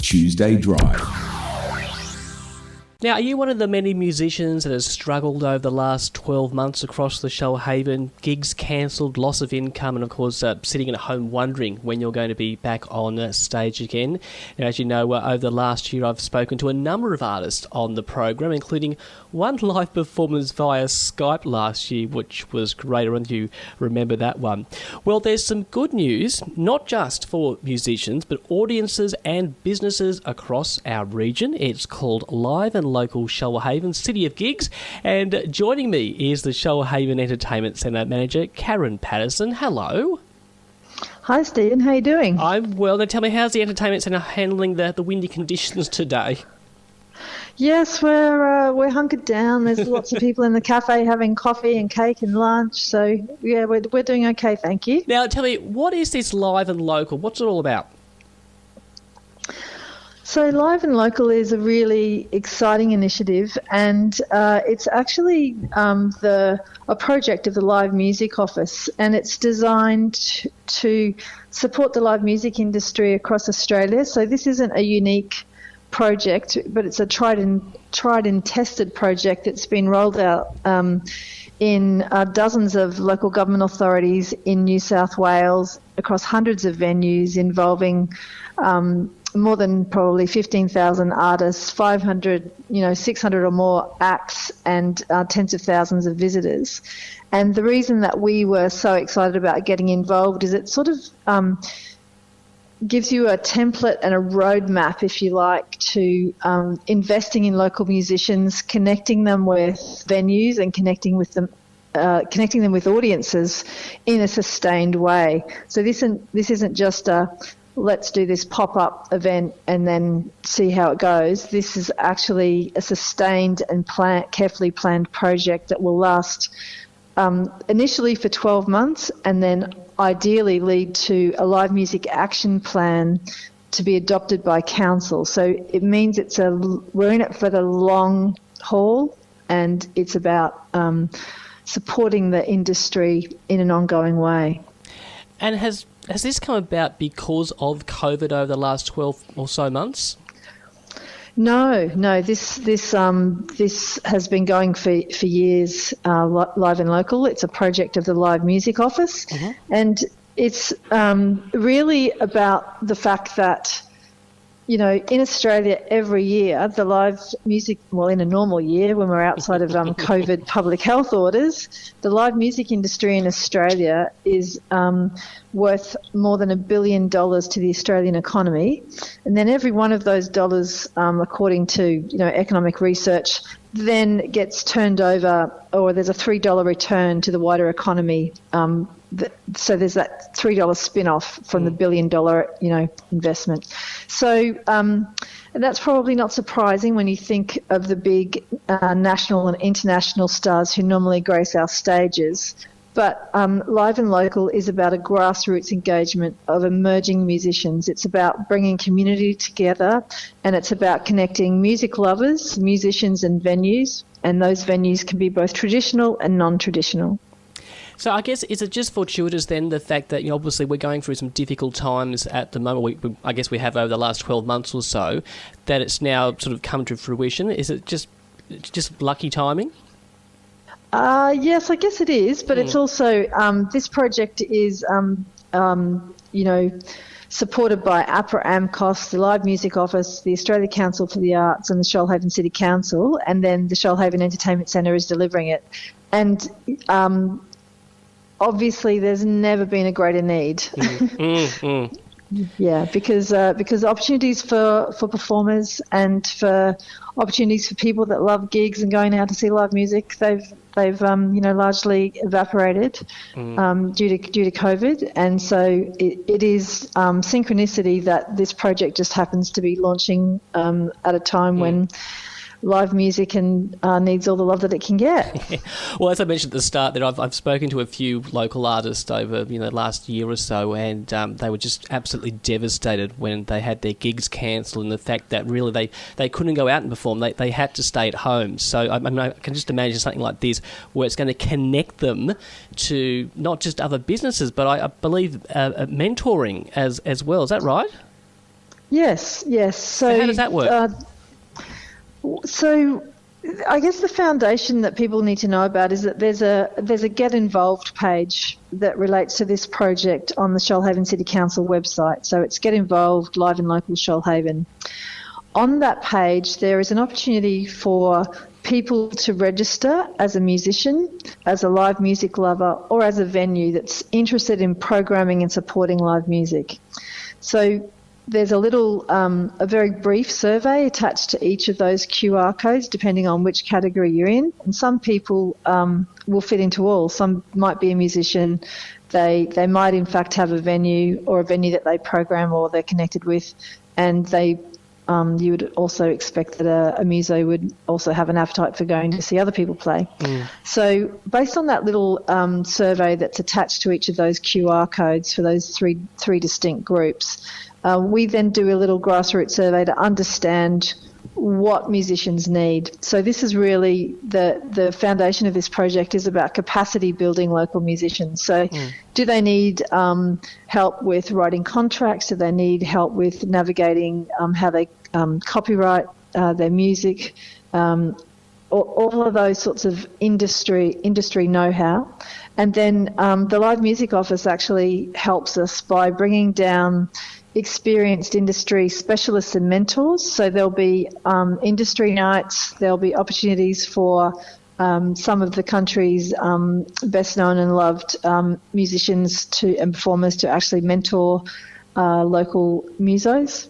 Tuesday Drive. Now, are you one of the many musicians that has struggled over the last 12 months across the Shoalhaven? Gigs cancelled, loss of income, and of course sitting at home wondering when you're going to be back on stage again. Now, as you know, over the last year I've spoken to a number of artists on the program, including one live performance via Skype last year, which was great. I wonder if you remember that one. Well, there's some good news, not just for musicians, but audiences and businesses across our region. It's called Live and Local Shoalhaven, City of Gigs. And joining me is the Shoalhaven Entertainment Centre manager, Karen Patterson. Hello. Hi, Stephen. How are you doing? I'm well. Now tell me, how's the Entertainment Centre handling the windy conditions today? Yes, we're hunkered down. There's lots of people in the cafe having coffee and cake and lunch. So, yeah, we're doing okay, thank you. Now, tell me, what is this Live and Local? What's it all about? So Live and Local is a really exciting initiative, and it's actually a project of the Live Music Office, and it's designed to support the live music industry across Australia. So this isn't a unique project, but it's a tried and tested project that's been rolled out in dozens of local government authorities in New South Wales across hundreds of venues involving more than probably 15,000 artists, 500, 600 or more acts, and tens of thousands of visitors. And the reason that we were so excited about getting involved is it sort of gives you a template and a roadmap, if you like, to investing in local musicians, connecting them with venues and connecting them with audiences in a sustained way. So this isn't just a let's do this pop-up event and then see how it goes. This is actually a sustained and carefully planned project that will last initially for 12 months and then ideally lead to a live music action plan to be adopted by council. So it means we're in it for the long haul, and it's about supporting the industry in an ongoing way. And has this come about because of COVID over the last 12 or so months? No. This has been going for years. Live and Local. It's a project of the Live Music Office, and it's really about the fact that, in Australia every year, the live music, in a normal year when we're outside of COVID public health orders, the live music industry in Australia is worth more than $1 billion to the Australian economy. And then every one of those dollars, according to, economic research, then gets turned over, or there's a $3 return to the wider economy. So there's that $3 spin-off from the $1 billion, investment. So that's probably not surprising when you think of the big national and international stars who normally grace our stages. But Live and Local is about a grassroots engagement of emerging musicians. It's about bringing community together, and it's about connecting music lovers, musicians and venues, and those venues can be both traditional and non-traditional. So I guess, is it just fortuitous then, the fact that, obviously we're going through some difficult times at the moment, I guess we have over the last 12 months or so, that it's now sort of come to fruition? Is it just lucky timing? Yes, I guess it is, but it's also, this project is, supported by APRA AMCOS, the Live Music Office, the Australia Council for the Arts and the Shoalhaven City Council, and then the Shoalhaven Entertainment Centre is delivering it. And obviously there's never been a greater need. Yeah, because opportunities for performers and for opportunities for people that love gigs and going out to see live music, they've largely evaporated due to COVID, and so it is synchronicity that this project just happens to be launching at a time when live music and needs all the love that it can get. Well, as I mentioned at the start, that I've spoken to a few local artists over the last year or so, and they were just absolutely devastated when they had their gigs cancelled, and the fact that really they couldn't go out and perform. They had to stay at home. So I can just imagine something like this where it's going to connect them to not just other businesses, but I believe mentoring as well. Is that right? Yes, yes. So how does that work? So I guess the foundation that people need to know about is that there's a Get Involved page that relates to this project on the Shoalhaven City Council website. So it's Get Involved, Live and Local Shoalhaven. On that page, there is an opportunity for people to register as a musician, as a live music lover, or as a venue that's interested in programming and supporting live music. So there's a very brief survey attached to each of those QR codes, depending on which category you're in. And some people will fit into all. Some might be a musician. They might, in fact, have a venue or a venue that they program or they're connected with, and you would also expect that a muso would also have an appetite for going to see other people play. So based on that little survey that's attached to each of those QR codes for those three distinct groups, we then do a little grassroots survey to understand what musicians need. So this is really the foundation of this project is about capacity building local musicians. So do they need help with writing contracts? Do they need help with navigating how they copyright their music? All of those sorts of industry know-how. And then the Live Music Office actually helps us by bringing down experienced industry specialists and mentors. So there'll be industry nights, there'll be opportunities for some of the country's best known and loved musicians and performers to actually mentor local musos.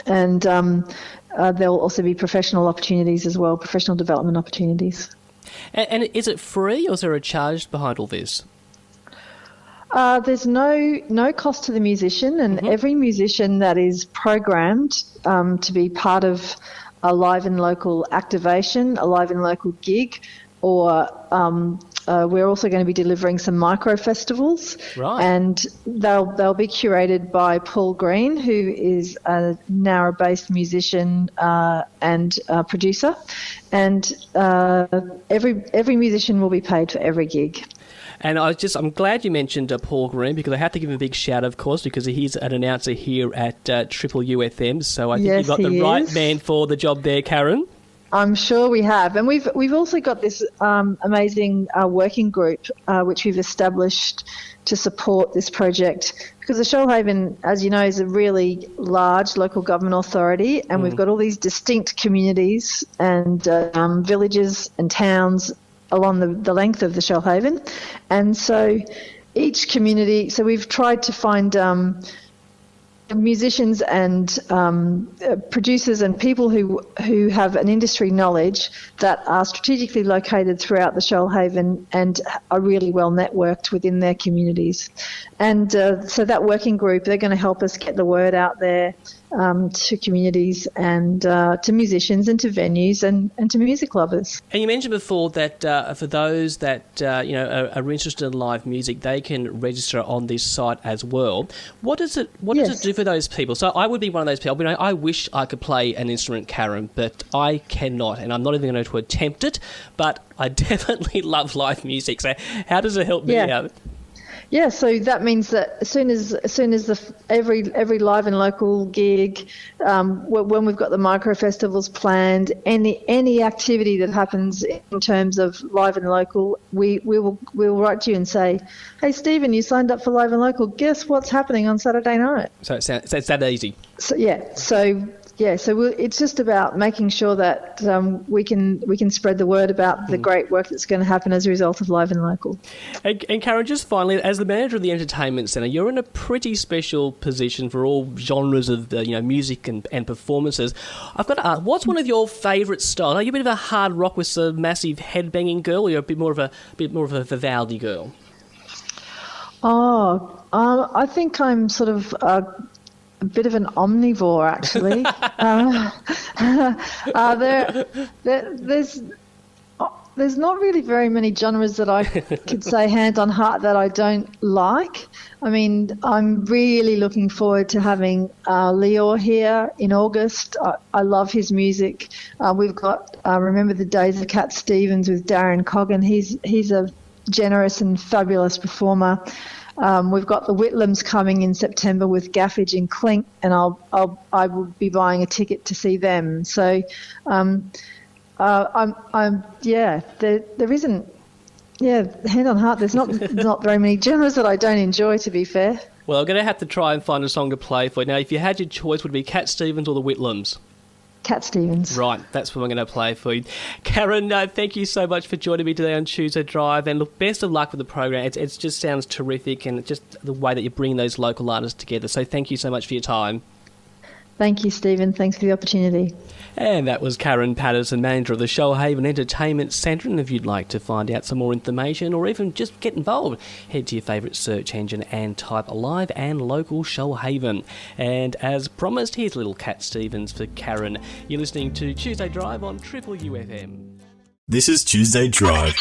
And there'll also be professional opportunities as well, professional development opportunities. And is it free or is there a charge behind all this? There's no cost to the musician, and every musician that is programmed to be part of a live and local activation, a live and local gig, or we're also going to be delivering some micro festivals, right? And they'll be curated by Paul Green, who is a Nowra-based musician and producer, and every musician will be paid for every gig. And I'm glad you mentioned Paul Green, because I have to give him a big shout, of course, because he's an announcer here at Triple UFM. So I think you've got the right man for the job there, Karen. I'm sure we have. And we've also got this amazing working group which we've established to support this project, because the Shoalhaven, as you know, is a really large local government authority, and we've got all these distinct communities and villages and towns along the length of the Shoalhaven. And so each community, so we've tried to find musicians and producers and people who have an industry knowledge that are strategically located throughout the Shoalhaven and are really well networked within their communities. And so that working group, they're going to help us get the word out there to communities and to musicians and to venues and to music lovers. And you mentioned before that for those that are interested in live music, they can register on this site as well. What does it do for those people? So I would be one of those people. I wish I could play an instrument, Karen, but I cannot, and I'm not even going to attempt it. But I definitely love live music. So how does it help me out? Yeah, so that means that as soon as every live and local gig, when we've got the micro festivals planned, any activity that happens in terms of live and local, we'll write to you and say, hey Stephen, you signed up for live and local. Guess what's happening on Saturday night? So it's that easy. So it's just about making sure that we can spread the word about the great work that's going to happen as a result of live and local. And Karen, just finally, as the manager of the Entertainment Centre, you're in a pretty special position for all genres of music and performances. I've got to ask, what's one of your favourite styles? Are you a bit of a hard rock with a massive headbanging girl, or you're a bit more of a Vivaldi girl? I think I'm sort of a bit of an omnivore, actually. There's not really very many genres that I could say hand on heart that I don't like. I mean, I'm really looking forward to having Leor here in August. I love his music. We've got Remember the Days of Cat Stevens with Darren Coggan. He's a generous and fabulous performer. We've got the Whitlams coming in September with Gaffage and Clink, and I will be buying a ticket to see them. So, there isn't. Yeah, hand on heart, there's not very many genres that I don't enjoy, to be fair. Well, I'm going to have to try and find a song to play for you. Now, if you had your choice, would it be Cat Stevens or the Whitlams? Cat Stevens. Right, that's what I'm going to play for you. Karen, thank you so much for joining me today on Tuesday Drive, and look, best of luck with the program. It just sounds terrific, and just the way that you bring those local artists together. So thank you so much for your time. Thank you, Stephen. Thanks for the opportunity. And that was Karen Patterson, manager of the Shoalhaven Entertainment Centre. And if you'd like to find out some more information or even just get involved, head to your favourite search engine and type Live and Local Shoalhaven. And as promised, here's little Cat Stevens for Karen. You're listening to Tuesday Drive on Triple UFM. This is Tuesday Drive